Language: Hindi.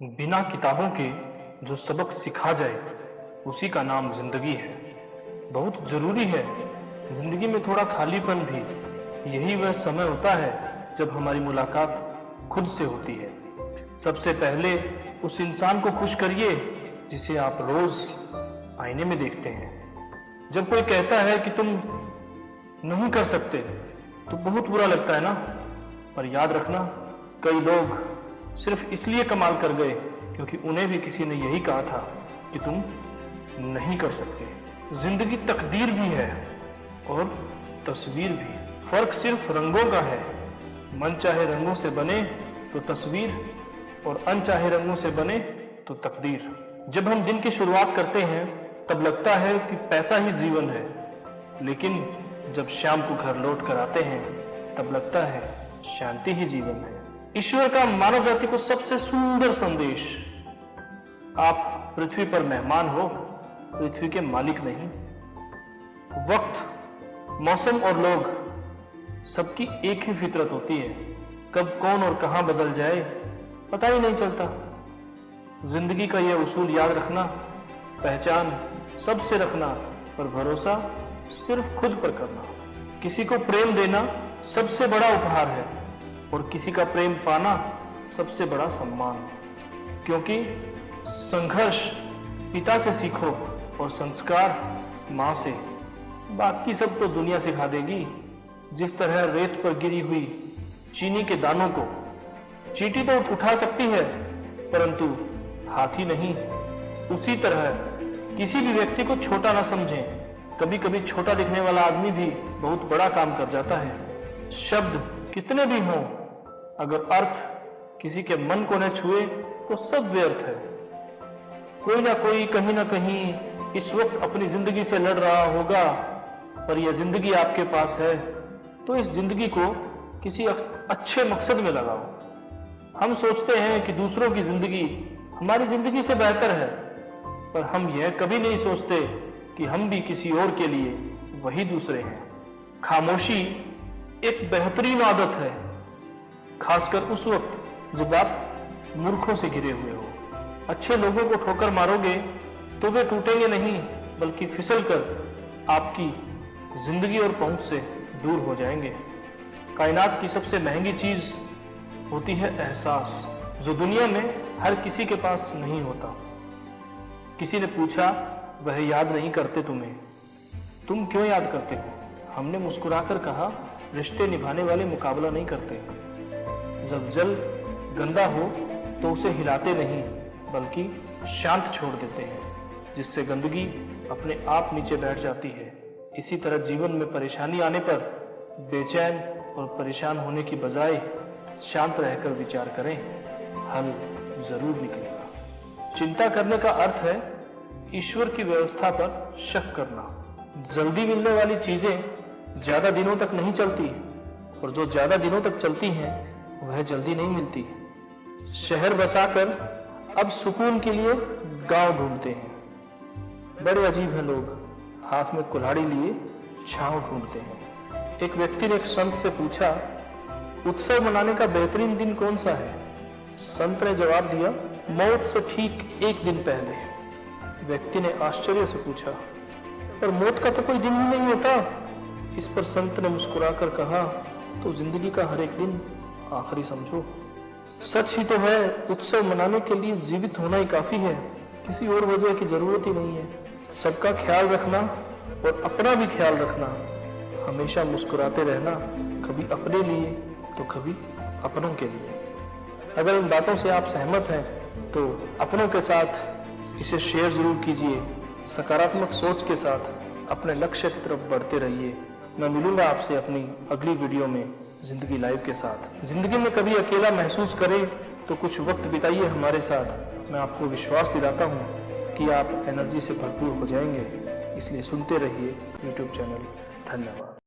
बिना किताबों के जो सबक सिखा जाए उसी का नाम जिंदगी है। बहुत जरूरी है जिंदगी में थोड़ा खालीपन भी। यही वह समय होता है जब हमारी मुलाकात खुद से होती है। सबसे पहले उस इंसान को खुश करिए जिसे आप रोज आईने में देखते हैं। जब कोई कहता है कि तुम नहीं कर सकते तो बहुत बुरा लगता है ना, पर याद रखना कई लोग सिर्फ इसलिए कमाल कर गए क्योंकि उन्हें भी किसी ने यही कहा था कि तुम नहीं कर सकते। जिंदगी तकदीर भी है और तस्वीर भी। फर्क सिर्फ रंगों का है। मन चाहे रंगों से बने तो तस्वीर और अनचाहे रंगों से बने तो तकदीर। जब हम दिन की शुरुआत करते हैं तब लगता है कि पैसा ही जीवन है, लेकिन जब शाम को घर लौट कर आते हैं तब लगता है शांति ही जीवन है। ईश्वर का मानव जाति को सबसे सुंदर संदेश, आप पृथ्वी पर मेहमान हो, पृथ्वी के मालिक नहीं। वक्त, मौसम और लोग सबकी एक ही फितरत होती है। कब कौन और कहां बदल जाए पता ही नहीं चलता। जिंदगी का यह उसूल याद रखना, पहचान सबसे रखना पर भरोसा सिर्फ खुद पर करना। किसी को प्रेम देना सबसे बड़ा उपहार है और किसी का प्रेम पाना सबसे बड़ा सम्मान। क्योंकि संघर्ष पिता से सीखो और संस्कार माँ से। बाकी सब तो दुनिया सिखा देगी। जिस तरह रेत पर गिरी हुई चीनी के दानों को चींटी तो उठा सकती है परंतु हाथी नहीं, उसी तरह किसी भी व्यक्ति को छोटा ना समझें। कभी कभी छोटा दिखने वाला आदमी भी बहुत बड़ा काम कर जाता है। शब्द कितने भी हों, अगर अर्थ किसी के मन को न छुए तो सब व्यर्थ है। कोई ना कोई कहीं ना कहीं इस वक्त अपनी जिंदगी से लड़ रहा होगा, पर यह जिंदगी आपके पास है तो इस जिंदगी को किसी अच्छे मकसद में लगाओ। हम सोचते हैं कि दूसरों की जिंदगी हमारी जिंदगी से बेहतर है, पर हम यह कभी नहीं सोचते कि हम भी किसी और के लिए वही दूसरे हैं। खामोशी एक बेहतरीन आदत है, खासकर उस वक्त जब आप मूर्खों से घिरे हुए हो। अच्छे लोगों को ठोकर मारोगे तो वे टूटेंगे नहीं बल्कि फिसलकर आपकी जिंदगी और पहुंच से दूर हो जाएंगे। कायनात की सबसे महंगी चीज होती है एहसास, जो दुनिया में हर किसी के पास नहीं होता। किसी ने पूछा, वह याद नहीं करते तुम्हें, तुम क्यों याद करते हो? हमने मुस्कुराकर कहा, रिश्ते निभाने वाले मुकाबला नहीं करते। जब जल गंदा हो तो उसे हिलाते नहीं बल्कि शांत छोड़ देते हैं, जिससे गंदगी अपने आप नीचे बैठ जाती है। इसी तरह जीवन में परेशानी आने पर बेचैन और परेशान होने की बजाय शांत रहकर विचार करें, हल जरूर निकलेगा। चिंता करने का अर्थ है ईश्वर की व्यवस्था पर शक करना। जल्दी मिलने वाली चीजें ज्यादा दिनों तक नहीं चलती और जो ज्यादा दिनों तक चलती हैं वह जल्दी नहीं मिलती। शहर बसाकर अब सुकून के लिए गांव ढूंढते हैं। बड़े अजीब हैं लोग, हाथ में कुल्हाड़ी लिए छांव ढूंढते हैं। एक व्यक्ति ने एक संत से पूछा, उत्सव मनाने का बेहतरीन दिन कौन सा है? संत ने जवाब दिया, मौत से ठीक एक दिन पहले। व्यक्ति ने आश्चर्य से पूछा, पर मौत का तो कोई दिन ही नहीं होता। इस पर संत ने मुस्कुराकर कहा, तो जिंदगी का हर एक दिन आखिरी समझो। सच ही तो है, उत्सव मनाने के लिए जीवित होना ही काफी है, किसी और वजह की जरूरत ही नहीं है। सबका ख्याल रखना और अपना भी ख्याल रखना, हमेशा मुस्कुराते रहना, कभी अपने लिए तो कभी अपनों के लिए। अगर इन बातों से आप सहमत हैं तो अपनों के साथ इसे शेयर जरूर कीजिए। सकारात्मक सोच के साथ अपने लक्ष्य की तरफ बढ़ते रहिए। मैं मिलूंगा आपसे अपनी अगली वीडियो में जिंदगी लाइव के साथ। जिंदगी में कभी अकेला महसूस करें तो कुछ वक्त बिताइए हमारे साथ। मैं आपको विश्वास दिलाता हूँ कि आप एनर्जी से भरपूर हो जाएंगे। इसलिए सुनते रहिए यूट्यूब चैनल। धन्यवाद।